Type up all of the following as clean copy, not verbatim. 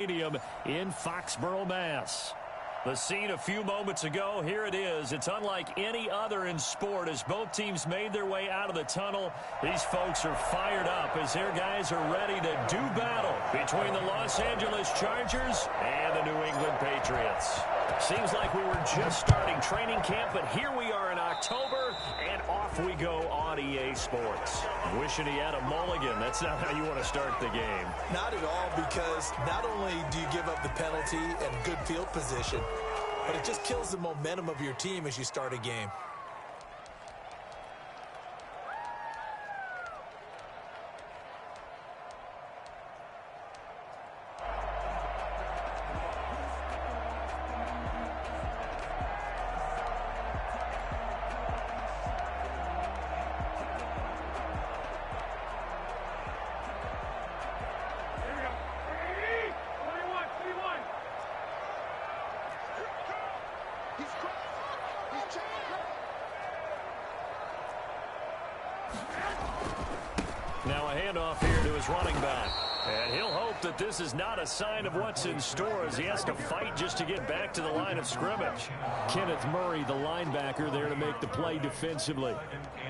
Stadium in Foxborough, Mass. The scene a few moments ago, here it is. It's unlike any other in sport as both teams made their way out of the tunnel. These folks are fired up as their guys are ready to do battle between the Los Angeles Chargers and the New England Patriots. Seems like we were just starting training camp, but here we are in October, and off we go on EA Sports. Wishing he had a mulligan. That's not how you want to start the game. Not at all, because not only do you give up the penalty and good field position, but it just kills the momentum of your team as you start a game. Now a handoff here to his running back. And he'll hope that this is not a sign of what's in store as he has to fight just to get back to the line of scrimmage. Kenneth Murray, the linebacker, there to make the play defensively.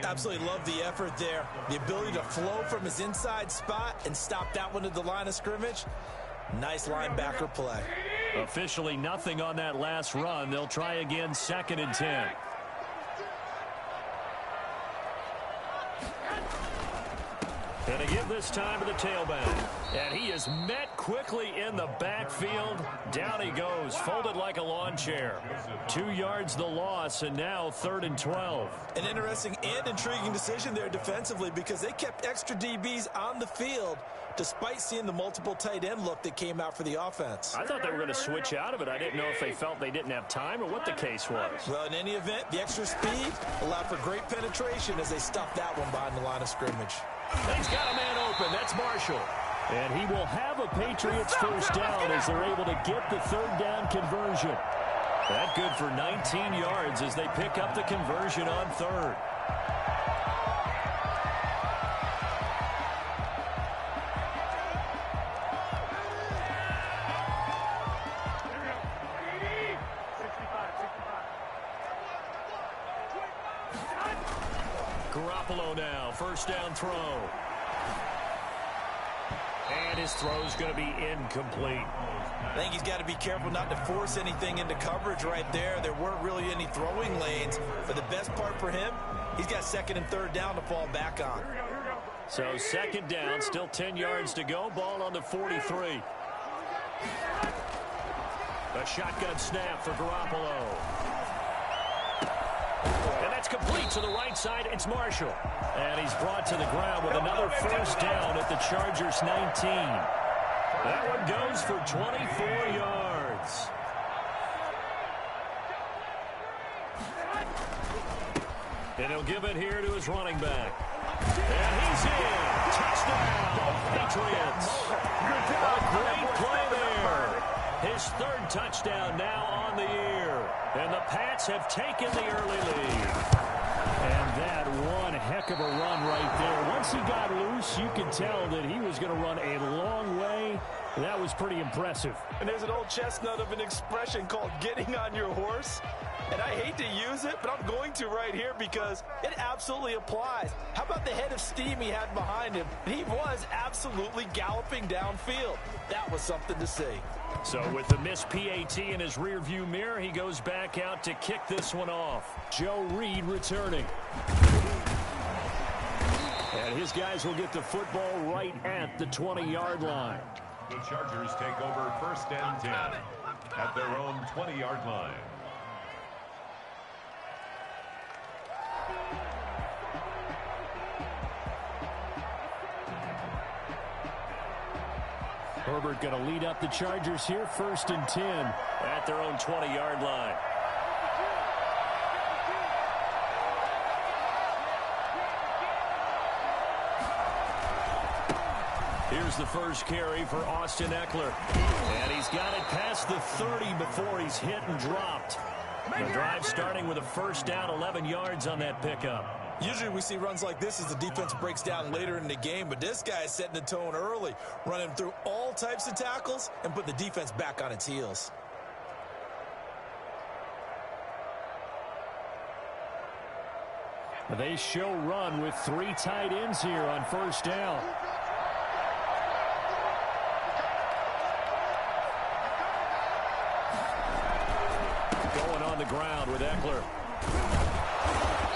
Absolutely love the effort there. The ability to flow from his inside spot and stop that one at the line of scrimmage. Nice linebacker play. Officially nothing on that last run. They'll try again, 2nd and 10. And again this time to the tailback. And he is met quickly in the backfield. Down he goes, folded like a lawn chair. 2 yards the loss, and now 3rd and 12. An interesting and intriguing decision there defensively, because they kept extra DBs on the field despite seeing the multiple tight end look that came out for the offense. I thought they were going to switch out of it. I didn't know if they felt they didn't have time or what the case was. Well, in any event, the extra speed allowed for great penetration as they stuffed that one behind the line of scrimmage. He's got a man open. That's Marshall. And he will have a Patriots first down as they're able to get the 3rd down conversion. That good for 19 yards as they pick up the conversion on 3rd. Garoppolo now, first down throw. And his throw's going to be incomplete. I think he's got to be careful not to force anything into coverage right there. There weren't really any throwing lanes. But the best part for him, he's got 2nd and 3rd down to fall back on. So 2nd down, still 10 yards to go. Ball on the 43. A shotgun snap for Garoppolo. And that's complete to the right side. It's Marshall. And he's brought to the ground with another first down at the Chargers 19. That one goes for 24 yards. And he'll give it here to his running back. And he's in. Touchdown, Patriots. A great play there. His 3rd touchdown now on the year. And the Pats have taken the early lead. And that one heck of a run right there. Once he got loose, you could tell that he was going to run a long way. That was pretty impressive. And there's an old chestnut of an expression called getting on your horse. And I hate to use it, but I'm going to right here because it absolutely applies. How about the head of steam he had behind him? He was absolutely galloping downfield. That was something to see. So with the missed PAT in his rearview mirror, he goes back out to kick this one off. Joe Reed returning. And his guys will get the football right at the 20-yard line. The Chargers take over 1st and 10 at their own 20-yard line. Herbert going to lead up the Chargers here, 1st and 10. At their own 20-yard line. Here's the first carry for Austin Eckler. And he's got it past the 30 before he's hit and dropped. The drive starting with a first down, 11 yards on that pickup. Usually we see runs like this as the defense breaks down later in the game, but this guy is setting the tone early, running through all types of tackles and put the defense back on its heels. They show run with 3 tight ends here on first down. Going on the ground with Eckler.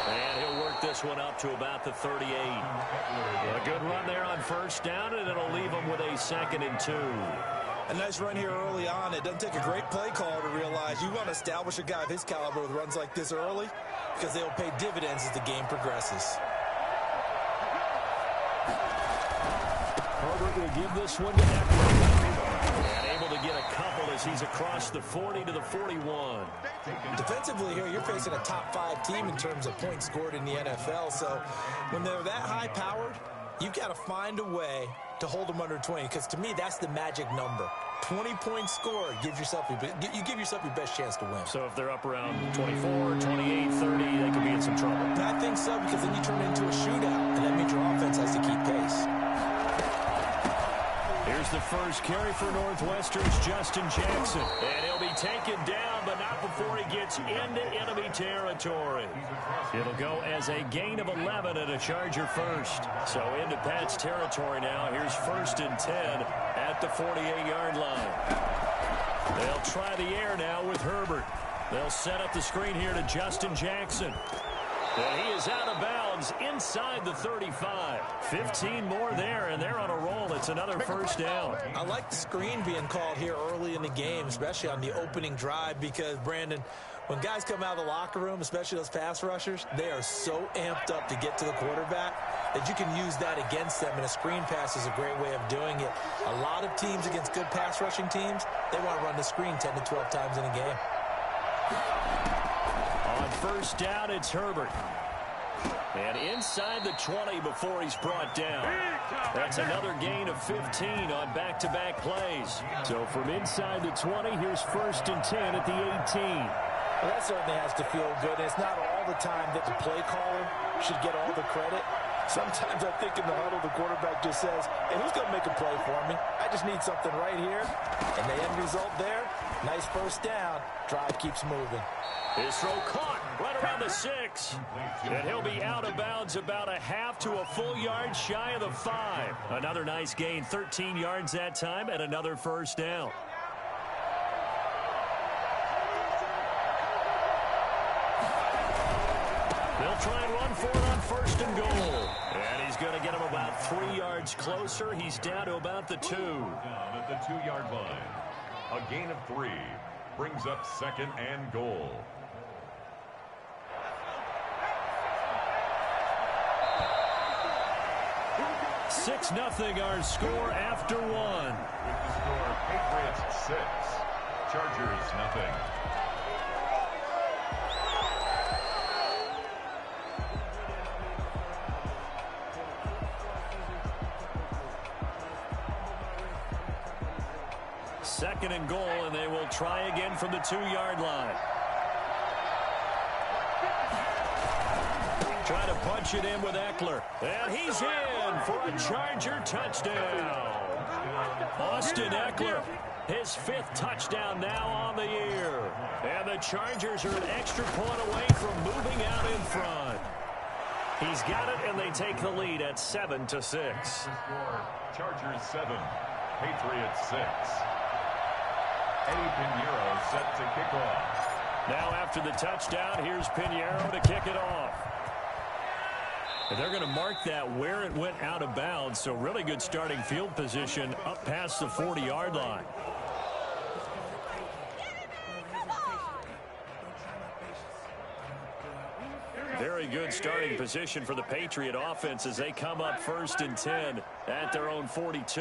And he'll work this one up to about the 38. A good run there on first down, and it'll leave him with a 2nd and 2. A nice run here early on. It doesn't take a great play call to realize you want to establish a guy of his caliber with runs like this early because they'll pay dividends as the game progresses. Herbert will give this one to Eckler. And able to get a couple as he's across the 40 to the 41. Defensively here, you're facing a top 5 team in terms of points scored in the NFL. So when they're that high-powered, you've got to find a way to hold them under 20, because to me, that's the magic number. 20 points scored, you give yourself your best chance to win. So if they're up around 24, 28, 30, they could be in some trouble. And I think so, because then you turn it into a shootout, and that means your offense has to keep pace. Here's the first carry for Northwestern's Justin Jackson. And he'll be taken down, but not before he gets into enemy territory. It'll go as a gain of 11 and a Charger first. So into Pat's territory now. Here's 1st and 10 at the 48-yard line. They'll try the air now with Herbert. They'll set up the screen here to Justin Jackson. And he is out of bounds inside the 35. 15 more there, and they're on a roll. It's another first down. I like the screen being called here early in the game, especially on the opening drive, because, Brandon, when guys come out of the locker room, especially those pass rushers, they are so amped up to get to the quarterback that you can use that against them, and a screen pass is a great way of doing it. A lot of teams against good pass rushing teams, they want to run the screen 10 to 12 times in a game. On first down, it's Herbert. And inside the 20 before he's brought down. That's another gain of 15 on back-to-back plays. So from inside the 20, here's 1st and 10 at the 18. Well, that certainly has to feel good. And it's not all the time that the play caller should get all the credit. Sometimes I think in the huddle, the quarterback just says, hey, who's going to make a play for me? I just need something right here. And the end result there, nice first down. Drive keeps moving. His throw caught right around the 6. And he'll be out of bounds about a half to a full yard shy of the 5. Another nice gain, 13 yards that time, and another first down. They'll try and run for it on 1st and goal. And he's going to get him about 3 yards closer. He's down to about the 2. Down at the 2-yard line. A gain of 3 brings up 2nd and goal. 6-0 our score after 1. With the score, Patriots 6, Chargers 0. Second and goal, and they will try again from the 2-yard line. Try to punch it in with Eckler. And he's in for a Charger touchdown. Austin Eckler, his 5th touchdown now on the year. And the Chargers are an extra point away from moving out in front. He's got it, and they take the lead at 7-6. The score, Chargers 7, Patriots 6. Eddie Pinheiro set to kick off. Now after the touchdown, here's Pinheiro to kick it off. And they're going to mark that where it went out of bounds, so really good starting field position up past the 40-yard line. Very good starting position for the Patriot offense as they come up 1st and 10 at their own 42.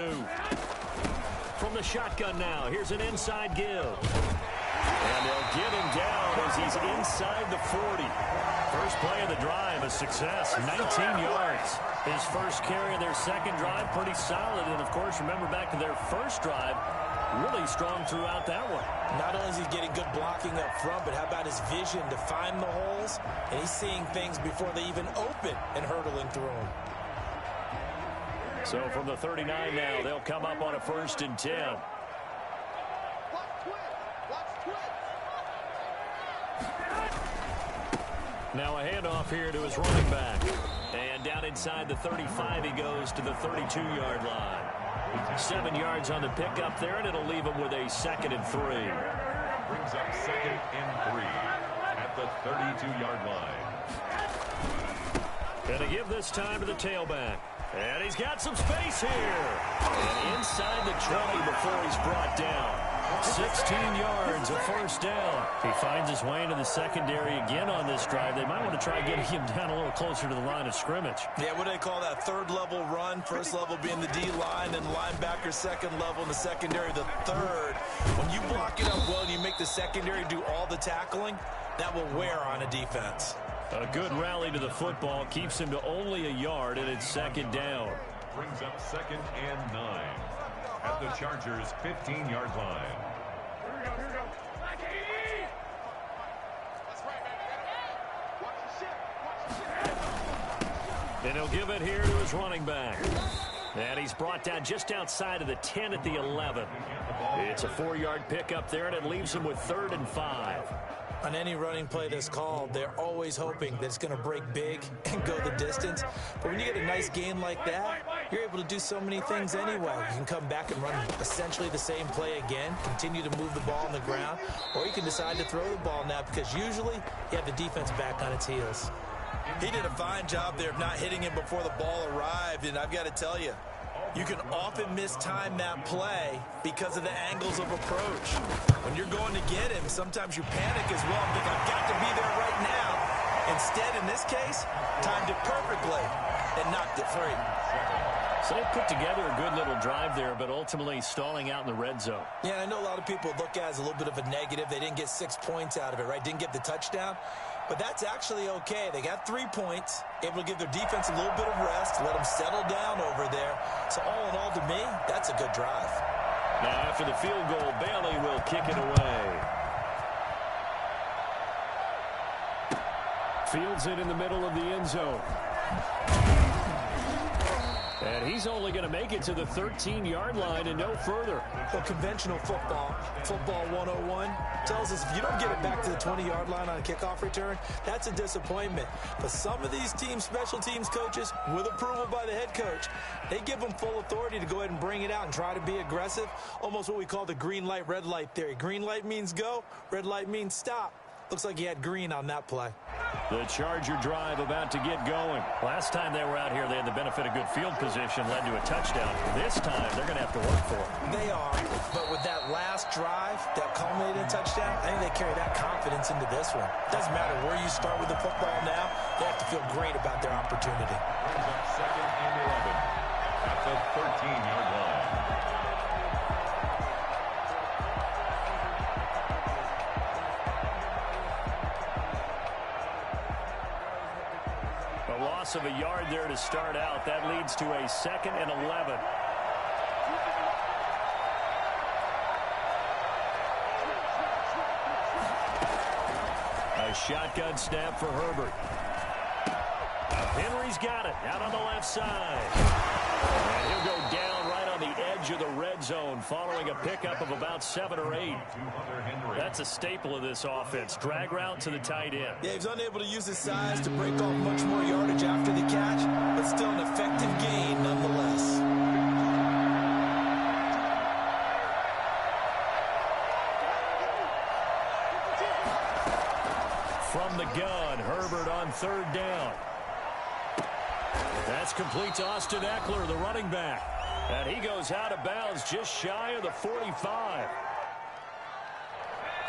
From the shotgun now, here's an inside give. And they'll get him down as he's inside the 40. First play of the drive, a success, 19 yards. His first carry of their second drive, pretty solid. And, of course, remember back to their first drive, Really strong throughout that one. Not only is he getting good blocking up front, but how about his vision to find the holes? And he's seeing things before they even open and hurdling through them. So from the 39 now, they'll come up on a 1st and 10. Now a handoff here to his running back. And down inside the 35, he goes to the 32-yard line. 7 yards on the pickup there, and it'll leave him with a 2nd and 3. Brings up 2nd and 3 at the 32-yard line. Gonna give this time to the tailback. And he's got some space here. And inside the 20 before he's brought down. 16 yards, a 1st down. He finds his way into the secondary again on this drive. They might want to try getting him down a little closer to the line of scrimmage. Yeah, what do they call that? 3rd level run. 1st level being the D-line, and linebacker 2nd level in the secondary, the 3rd. When you block it up well and you make the secondary do all the tackling, that will wear on a defense. A good rally to the football keeps him to only a yard, and it's 2nd down. Brings up 2nd and 9 at the Chargers' 15-yard line. Here we go. And he'll give it here to his running back. And he's brought down just outside of the 10 at the 11. It's a 4-yard pickup there, and it leaves him with 3rd and 5. On any running play that's called, they're always hoping that it's going to break big and go the distance. But when you get a nice gain like that, you're able to do so many things anyway. You can come back and run essentially the same play again, continue to move the ball on the ground, or you can decide to throw the ball now because usually you have the defense back on its heels. He did a fine job there of not hitting him before the ball arrived, and I've got to tell you, you can often mistime that play because of the angles of approach. When you're going to get him, sometimes you panic as well and think, I've got to be there right now. Instead, in this case, timed it perfectly and knocked it free. So they put together a good little drive there, but ultimately stalling out in the red zone. Yeah, I know a lot of people look at it as a little bit of a negative. They didn't get 6 points out of it, right? Didn't get the touchdown. But that's actually okay. They got 3 points, able to give their defense a little bit of rest, let them settle down over there. So all in all, to me, that's a good drive. Now after the field goal, Bailey will kick it away. Fields it in the middle of the end zone. And he's only going to make it to the 13-yard line and no further. Well, conventional football 101, tells us if you don't get it back to the 20-yard line on a kickoff return, that's a disappointment. But some of these teams, special teams coaches, with approval by the head coach, they give them full authority to go ahead and bring it out and try to be aggressive, almost what we call the green light, red light theory. Green light means go, red light means stop. Looks like he had green on that play. The Charger drive about to get going. Last time they were out here, they had the benefit of good field position, led to a touchdown. This time, they're going to have to work for it. They are, but with that last drive that culminated in a touchdown, I think they carry that confidence into this one. Doesn't matter where you start with the football now, they have to feel great about their opportunity. Brings up 2nd and 11 at the 13-yard line. Loss of a yard there to start out. That leads to a 2nd and 11. A shotgun snap for Herbert. Henry's got it out on the left side. And he'll go down right on the edge of the red zone following a pickup of about 7 or 8. That's a staple of this offense. Drag route to the tight end. Yeah, he's unable to use his size to break off much more yardage after the catch, but still an effective gain nonetheless. From the gun, Herbert on 3rd down. That's complete to Austin Eckler, the running back. And he goes out of bounds just shy of the 45.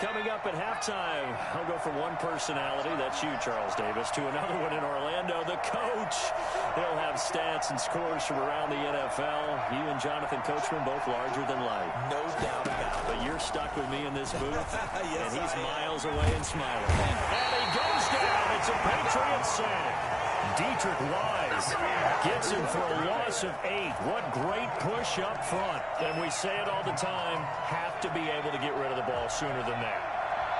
Coming up at halftime, I'll go from one personality, that's you, Charles Davis, to another one in Orlando, the coach. He'll have stats and scores from around the NFL. You and Jonathan Coachman, both larger than life. No doubt about it. But you're stuck with me in this booth, Yes, and he's I am. miles away and smiling. And he goes down. It's a Patriot sack. Dietrich Wise gets him for a loss of 8. What great push up front. And we say it all the time, have to be able to get rid of the ball sooner than that.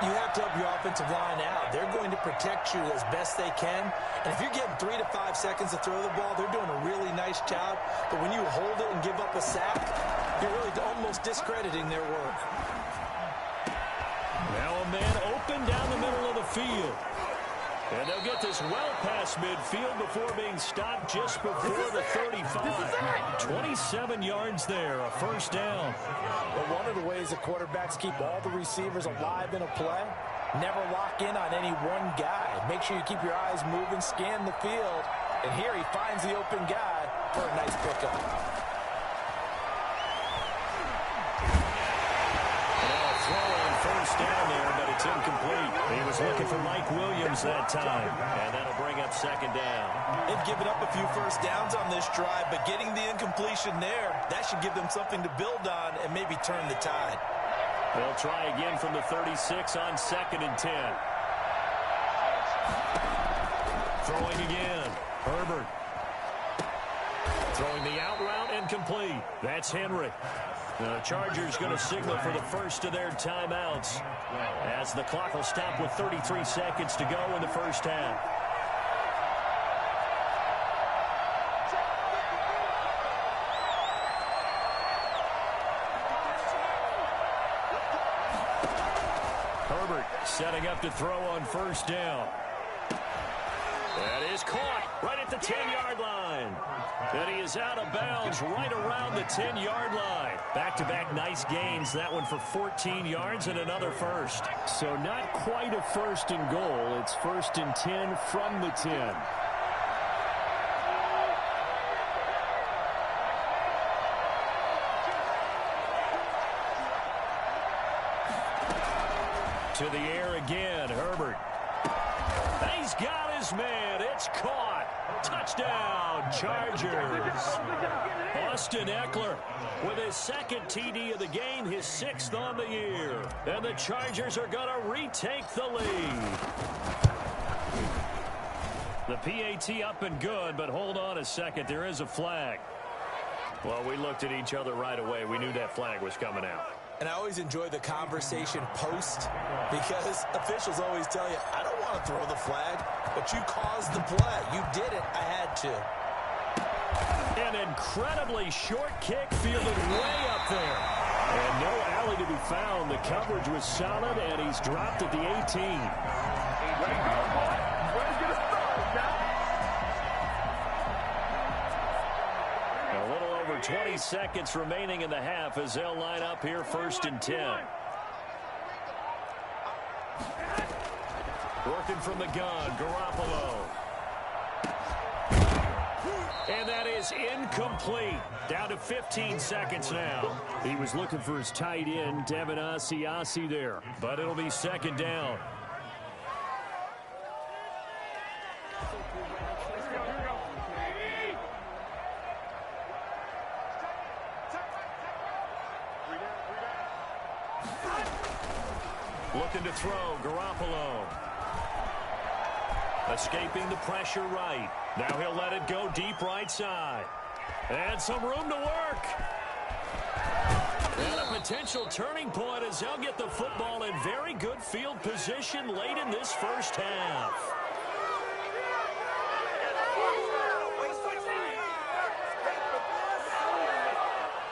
You have to help your offensive line out. They're going to protect you as best they can. And if you're getting 3 to 5 seconds to throw the ball, they're doing a really nice job. But when you hold it and give up a sack, you're really almost discrediting their work. Now a man open down the middle of the field. And they'll get this well past midfield before being stopped just before the 35. 27 yards there, a first down. Well, one of the ways the quarterbacks keep all the receivers alive in a play, never lock in on any one guy. Make sure you keep your eyes moving, scan the field. And here he finds the open guy for a nice pickup. First down there, but it's incomplete. He was looking for Mike Williams that time, and that'll bring up second down. They've given up a few first downs on this drive, but getting the incompletion there, that should give them something to build on and maybe turn the tide. They'll try again from the 36 on 2nd and 10. Throwing again. Herbert. Throwing the out route incomplete. That's Henry. The Chargers going to signal for the first of their timeouts as the clock will stop with 33 seconds to go in the first half. Herbert setting up to throw on first down. That is caught right at the 10-yard line. And he is out of bounds right around the 10-yard line. Back-to-back nice gains. That one for 14 yards and another first. So not quite a first and goal. It's 1st and 10 from the 10. To the air again, Herbert. He's got his man. It's caught. Touchdown, Chargers. Austin Eckler with his second TD of the game, his 6th on the year. And the Chargers are going to retake the lead. The PAT up and good, but hold on a second. There is a flag. Well, we looked at each other right away. We knew that flag was coming out. And I always enjoy the conversation post because officials always tell you, I don't want to throw the flag, but you caused the play. You did it. I had to. An incredibly short kick fielded way up there. And no alley to be found. The coverage was solid, and he's dropped at the 18. A little over 20 seconds remaining in the half as they'll line up here 1st and 10. Working from the gun, Garoppolo. And that is incomplete. Down to 15 seconds now. He was looking for his tight end, Devin Asiasi there. But it'll be second down. Looking to throw, Garoppolo. Escaping the pressure right. Now he'll let it go deep right side. And some room to work. And a potential turning point as they'll get the football in very good field position late in this first half.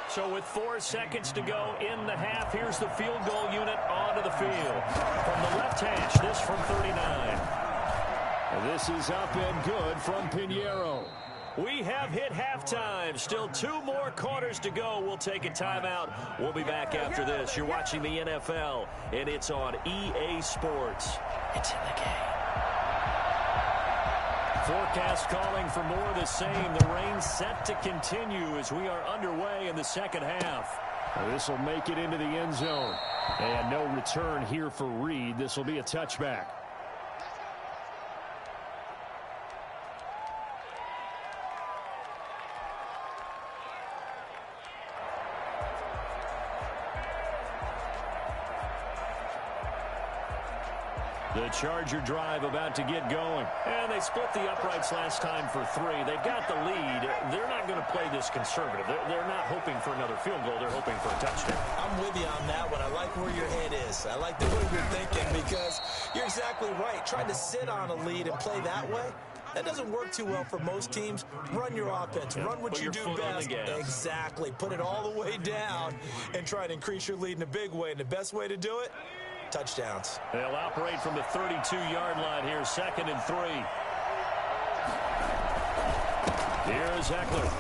So with 4 seconds to go in the half, here's the field goal unit onto the field. From the left hash, this from 39. This is up and good from Pinheiro. We have hit halftime. Still 2 more quarters to go. We'll take a timeout. We'll be back after this. You're watching the NFL, and it's on EA Sports. It's in the game. Forecast calling for more of the same. The rain set to continue as we are underway in the second half. This will make it into the end zone. And no return here for Reed. This will be a touchback. The Charger drive about to get going. And they split the uprights last time for 3. They've got the lead. They're not going to play this conservative. They're not hoping for another field goal. They're hoping for a touchdown. I'm with you on that one. I like where your head is. I like the way you're thinking because you're exactly right. Trying to sit on a lead and play that way, that doesn't work too well for most teams. Run your offense. Run what you do best. Exactly. Put it all the way down and try to increase your lead in a big way. And the best way to do it, touchdowns. They'll operate from the 32-yard line here, 2nd and 3. Here's Eckler.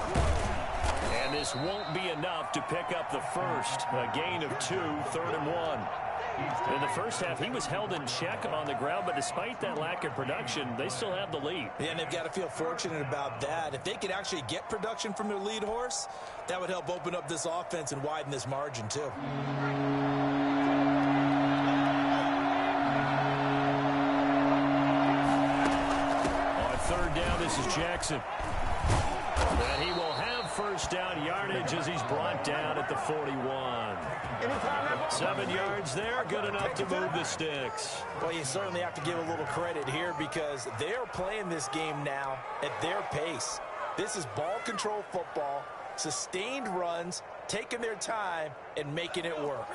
And this won't be enough to pick up the first. A gain of 2, 3rd and 1. In the first half, he was held in check on the ground, but despite that lack of production, they still have the lead. Yeah, and they've got to feel fortunate about that. If they could actually get production from their lead horse, that would help open up this offense and widen this margin, too. On 3rd down, this is Jackson. And he will have first down yardage as he's brought down at the 41. 7 yards there, good enough to move the sticks. Well, you certainly have to give a little credit here because they're playing this game now at their pace. This is ball control football, sustained runs, taking their time and making it work.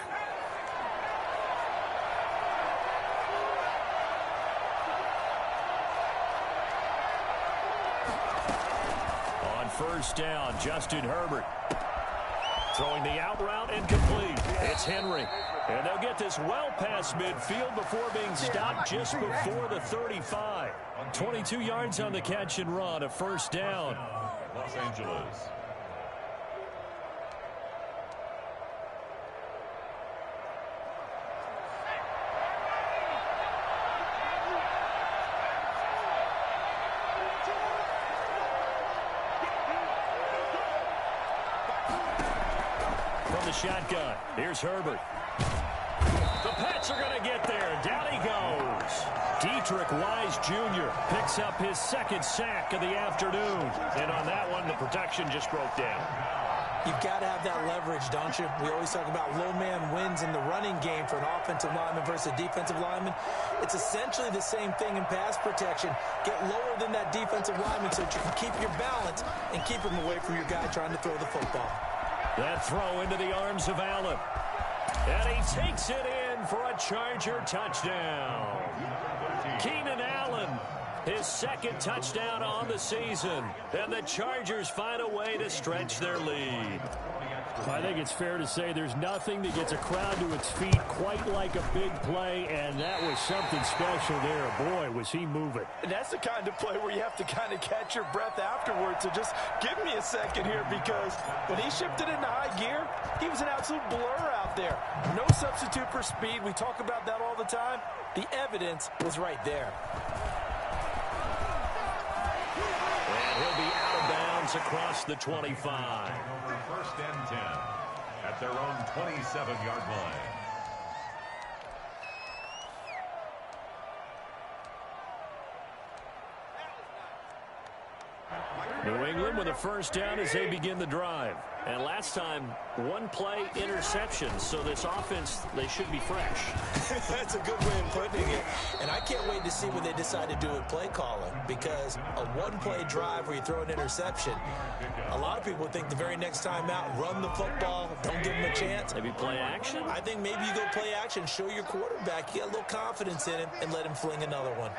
On first down, Justin Herbert. Throwing the out route and complete. It's Henry. And they'll get this well past midfield before being stopped just before the 35. 22 yards on the catch and run, a first down. Los Angeles. The shotgun. Here's Herbert. The Pats are going to get there. Down he goes. Dietrich Wise Jr. picks up his 2nd sack of the afternoon. And on that one, the protection just broke down. You've got to have that leverage, don't you? We always talk about low man wins in the running game for an offensive lineman versus a defensive lineman. It's essentially the same thing in pass protection. Get lower than that defensive lineman so that you can keep your balance and keep him away from your guy trying to throw the football. That throw into the arms of Allen. And he takes it in for a Charger touchdown. Keenan Allen, his 2nd touchdown on the season. And the Chargers find a way to stretch their lead. I think it's fair to say there's nothing that gets a crowd to its feet quite like a big play, and that was something special there. Boy, was he moving. And that's the kind of play where you have to kind of catch your breath afterwards. So just give me a second here because when he shifted into high gear, he was an absolute blur out there. No substitute for speed. We talk about that all the time. The evidence was right there. And he'll be out of bounds across the 25. 1st and 10 at their own 27-yard line. New England with a first down as they begin the drive. And last time, 1 play interception. So this offense, they should be fresh. That's a good way of putting it. And I can't wait to see what they decide to do with play calling. Because a 1-play drive where you throw an interception, a lot of people think the very next time out, run the football, don't give them a chance. Maybe play action? I think maybe you go play action, show your quarterback, you got a little confidence in him, and let him fling another one.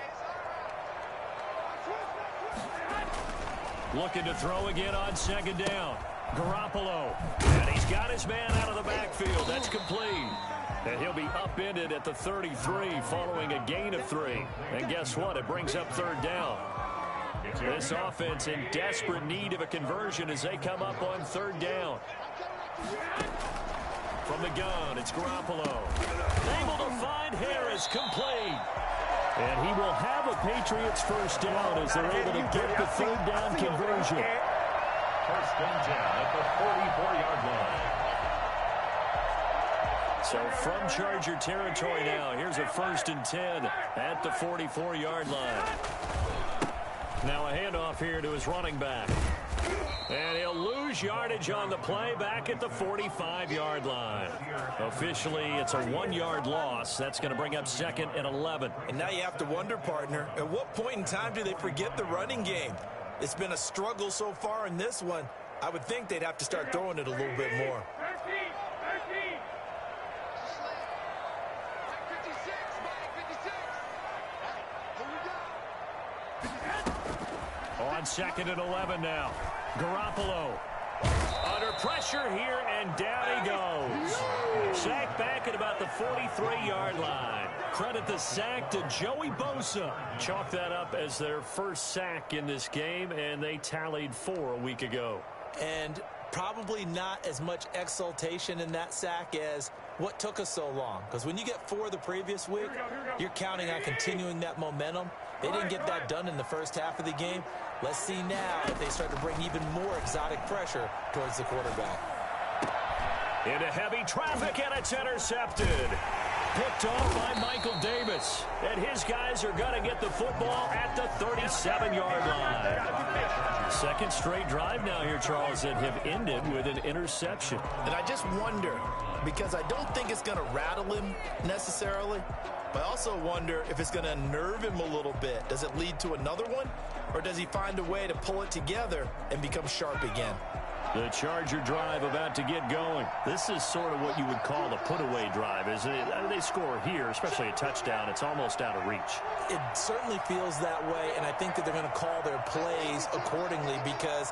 Looking to throw again on 2nd down. Garoppolo. And he's got his man out of the backfield. That's complete. And he'll be upended at the 33 following a gain of 3. And guess what? It brings up 3rd down. This offense in desperate need of a conversion as they come up on 3rd down. From the gun, it's Garoppolo. Able to find Harris, complete. And he will have a Patriots first down as they're able to get the 3rd down conversion. 1st and 10 at the 44-yard line. So from Charger territory now, here's a 1st and 10 at the 44-yard line. Now a handoff here to his running back. And he'll lose yardage on the play back at the 45-yard line. Officially, it's a 1-yard loss. That's going to bring up 2nd and 11. And now you have to wonder, partner, at what point in time do they forget the running game? It's been a struggle so far in this one. I would think they'd have to start throwing it a little bit more. On 2nd and 11 now. Garoppolo under pressure here, and down he goes. Sack back at about the 43-yard line. Credit the sack to Joey Bosa. Chalk that up as their first sack in this game, and they tallied 4 a week ago. And probably not as much exultation in that sack as what took us so long. Because when you get 4 the previous week, you're counting on continuing that momentum. They didn't get that done in the first half of the game. Let's see now if they start to bring even more exotic pressure towards the quarterback. Into heavy traffic, and it's intercepted. Picked off by Michael Davis. And his guys are going to get the football at the 37-yard line. Second straight drive now here, Charles, that have ended with an interception. And I just wonder, because I don't think it's going to rattle him necessarily, but I also wonder if it's going to unnerve him a little bit. Does it lead to another one, or does he find a way to pull it together and become sharp again? The Charger drive about to get going. This is sort of what you would call a put-away drive, isn't it? I mean, they score here, especially a touchdown. It's almost out of reach. It certainly feels that way, and I think that they're going to call their plays accordingly, because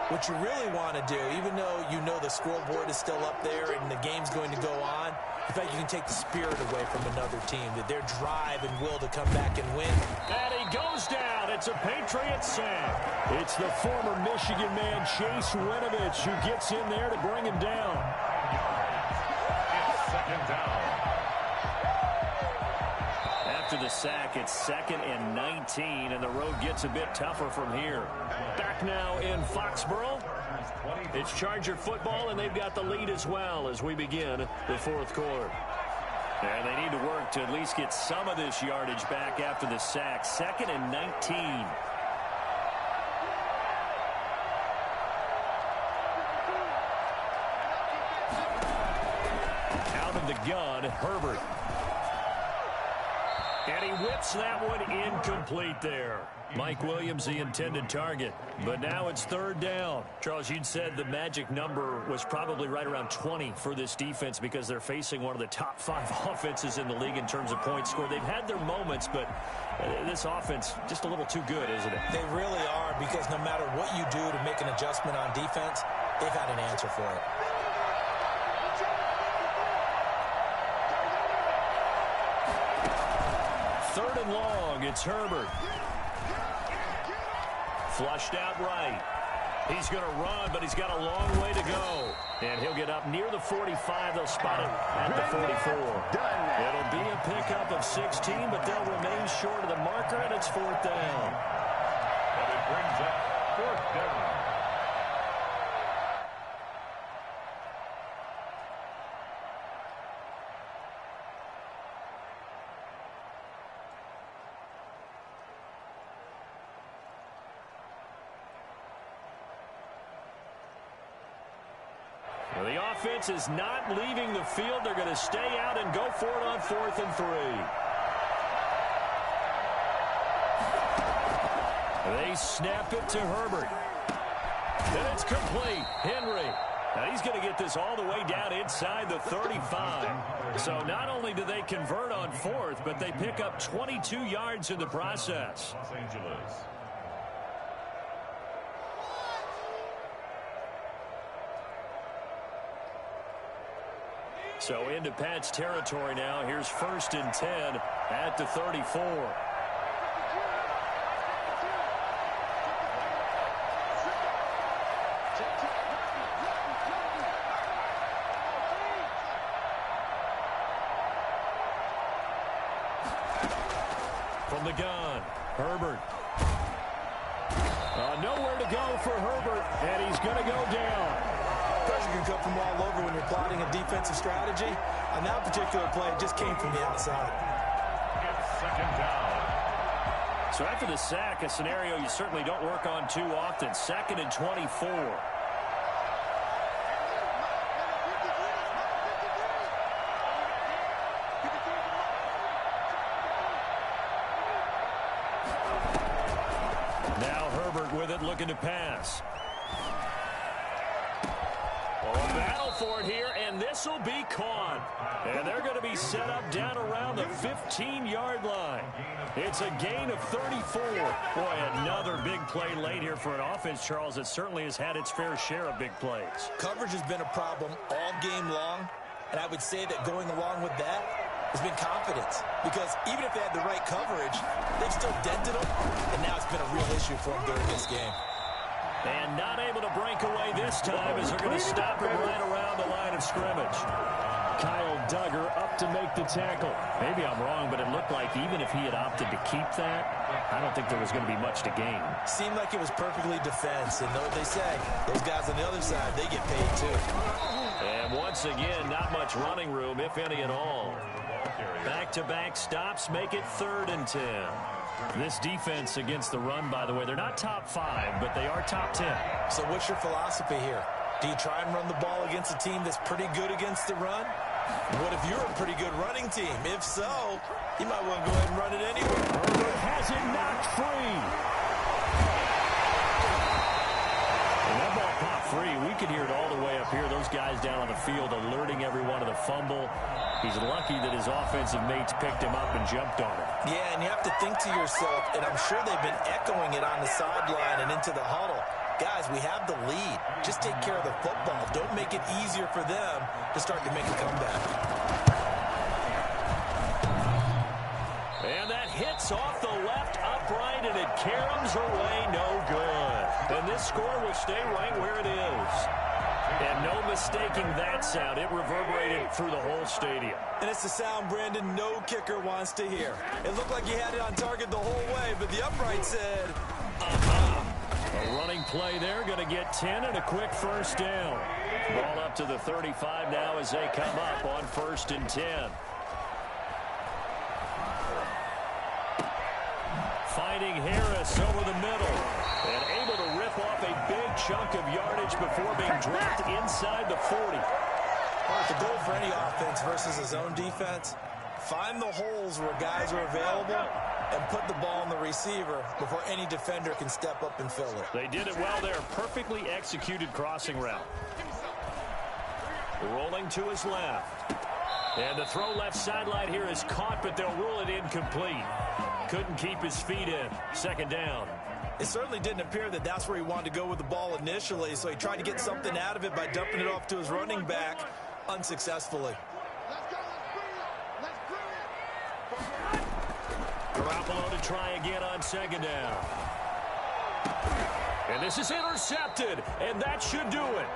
what you really want to do, even though you know the scoreboard is still up there and the game's going to go on, in fact, you can take the spirit away from another team, that their drive and will to come back and win. And he goes down. It's a Patriot sack. It's the former Michigan man, Chase Winovich, who gets in there to bring him down. It's 2nd down. After the sack, it's 2nd and 19, and the road gets a bit tougher from here. Back now in Foxborough. It's Charger football, and they've got the lead as well as we begin the 4th quarter. And they need to work to at least get some of this yardage back after the sack. 2nd and 19. Out of the gun, Herbert. And he whips that one incomplete there. Mike Williams, the intended target. But now it's 3rd down. Charles, you'd said the magic number was probably right around 20 for this defense because they're facing one of the top 5 offenses in the league in terms of points scored. They've had their moments, but this offense just a little too good, isn't it? They really are, because no matter what you do to make an adjustment on defense, they've had an answer for it. Third and long, it's Herbert. Flushed out right. He's going to run, but he's got a long way to go. And he'll get up near the 45. They'll spot him at the 44. It'll be a pickup of 16, but they'll remain short of the marker, and it's 4th down. And it brings up 4th down. The offense is not leaving the field. They're going to stay out and go for it on 4th and 3. They snap it to Herbert. And it's complete. Henry. Now he's going to get this all the way down inside the 35. So not only do they convert on 4th, but they pick up 22 yards in the process. Los Angeles. So into Pat's territory now. Here's 1st and 10 at the 34. From the gun, Herbert. Nowhere to go for Herbert, and he's going to go down. Pressure can come from all over when you're plotting a defensive strategy. On that particular play, it just came from the outside. It's 2nd down. So after the sack, a scenario you certainly don't work on too often. 2nd and 24. Now Herbert with it, looking to pass. Battle for it here, and this will be caught. And they're going to be set up down around the 15-yard line. It's a gain of 34. Boy, another big play late here for an offense, Charles, that certainly has had its fair share of big plays. Coverage has been a problem all game long, and I would say that going along with that has been confidence. Because even if they had the right coverage, they've still dented them, and now it's been a real issue for them during this game. And not able to break away this time as they're going to stop him right around the line of scrimmage. Kyle Duggar up to make the tackle. Maybe I'm wrong, but it looked like even if he had opted to keep that, I don't think there was going to be much to gain. Seemed like it was perfectly defense, and know what they say, those guys on the other side, they get paid too. And once again, not much running room, if any at all. Back-to-back stops make it 3rd and 10. This defense against the run, by the way, they're not top 5, but they are top 10. So what's your philosophy here? Do you try and run the ball against a team that's pretty good against the run? What if you're a pretty good running team? If so, you might want to go ahead and run it anyway. Herbert has it knocked free. And that ball popped free. We could hear it all the way up here. Those guys down on the field alerting everyone of the fumble. He's lucky that his offensive mates picked him up and jumped on it. Yeah, and you have to think to yourself, and I'm sure they've been echoing it on the sideline and into the huddle. Guys, we have the lead. Just take care of the football. Don't make it easier for them to start to make a comeback. And that hits off the left upright, and it caroms away no good. And this score will stay right where it is. And no mistaking that sound. It reverberated through the whole stadium. And it's the sound, Brandon, no kicker wants to hear. It looked like he had it on target the whole way, but the upright said, A running play there, going to get 10 and a quick first down. Ball up to the 35 now as they come up on 1st and 10. Finding Harris over the middle and able to rip off a big chunk of yardage before being dropped inside the 40. The goal for any offense versus a zone defense, find the holes where guys are available and put the ball on the receiver before any defender can step up and fill it. They did it well there. Perfectly executed crossing route. Rolling to his left. And the throw left sideline here is caught, but they'll rule it incomplete. Couldn't keep his feet in. 2nd down. It certainly didn't appear that that's where he wanted to go with the ball initially, so he tried to get something out of it by dumping it off to his running back unsuccessfully. Garoppolo to try again on 2nd down. And this is intercepted, and that should do it.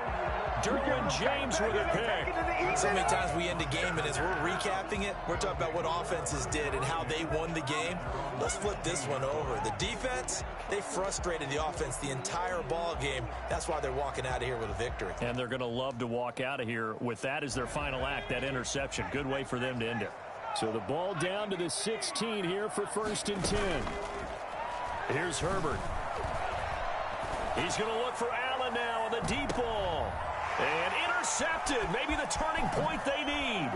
Derwin James with a pick. So many times we end a game, and as we're recapping it, we're talking about what offenses did and how they won the game. Let's flip this one over. The defense, they frustrated the offense the entire ball game. That's why they're walking out of here with a victory. And they're going to love to walk out of here with that as their final act, that interception. Good way for them to end it. So the ball down to the 16 here for 1st and 10. Here's Herbert. He's going to look for Allen now on the deep ball. And intercepted. Maybe the turning point they need.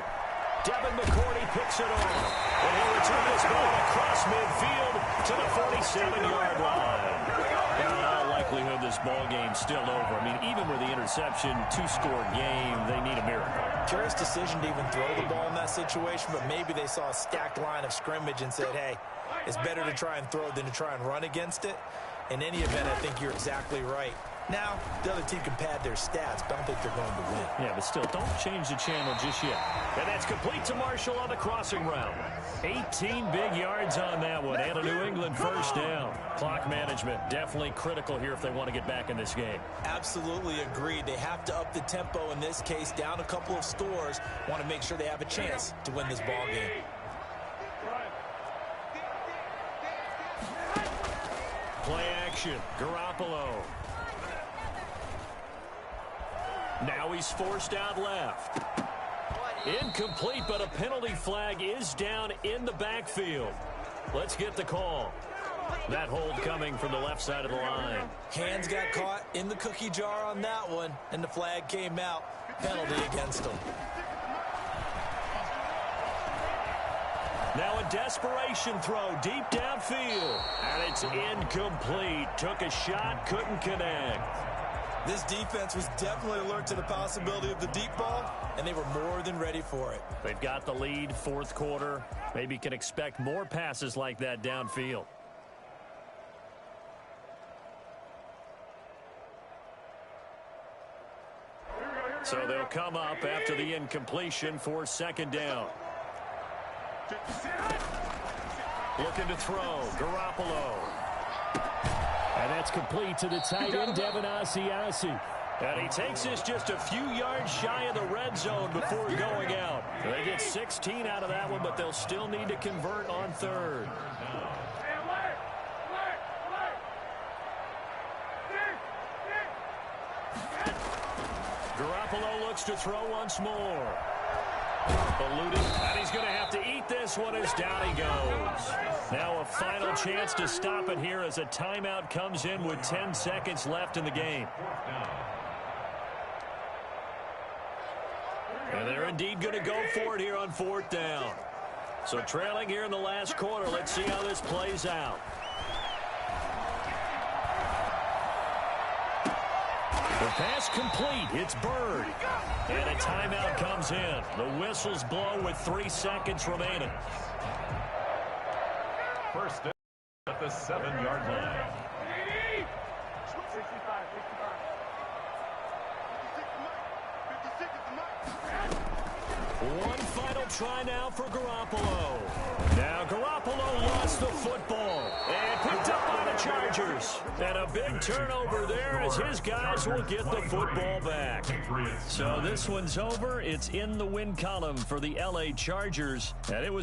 Devin McCourty picks it off. And he'll return this ball across midfield to the 47-yard line. And in all likelihood, this ball game's still over. I mean, even with the interception, 2-score game, they need a miracle. Curious decision to even throw the ball in that situation, but maybe they saw a stacked line of scrimmage and said, hey, it's better to try and throw than to try and run against it. In any event, I think you're exactly right. Now, the other team can pad their stats, but I don't think they're going to win. Yeah, but still, don't change the channel just yet. And that's complete to Marshall on the crossing route. 18 big yards on that one, and a New England first down. Clock management, definitely critical here if they want to get back in this game. Absolutely agreed. They have to up the tempo in this case, down a couple of scores. Want to make sure they have a chance to win this ball game. Play action, Garoppolo. Now he's forced out left. Incomplete, but a penalty flag is down in the backfield. Let's get the call. That hold coming from the left side of the line. Hands got caught in the cookie jar on that one, and the flag came out. Penalty against him. Now a desperation throw deep downfield. And it's incomplete. Took a shot, couldn't connect. This defense was definitely alert to the possibility of the deep ball, and they were more than ready for it. They've got the lead, fourth quarter. Maybe can expect more passes like that downfield. So they'll come up after the incompletion for second down. Looking to throw, Garoppolo. And that's complete to the tight end, Devin Asiasi. And he takes this just a few yards shy of the red zone before going out. They get 16 out of that one, but they'll still need to convert on third. Garoppolo looks to throw once more. Eluded, and he's going to have to eat this one as down he goes. Now a final chance to stop it here as a timeout comes in with 10 seconds left in the game. And they're indeed going to go for it here on fourth down. So trailing here in the last quarter, let's see how this plays out. The pass complete. It's Bird. And a timeout comes in. The whistles blow with 3 seconds remaining. First down at the 7-yard line. One final try now for Garoppolo. Now Garoppolo lost the football and picked up by the Chargers. And a big turnover there as his guys will get the football back. So this one's over. It's in the win column for the LA Chargers. And it was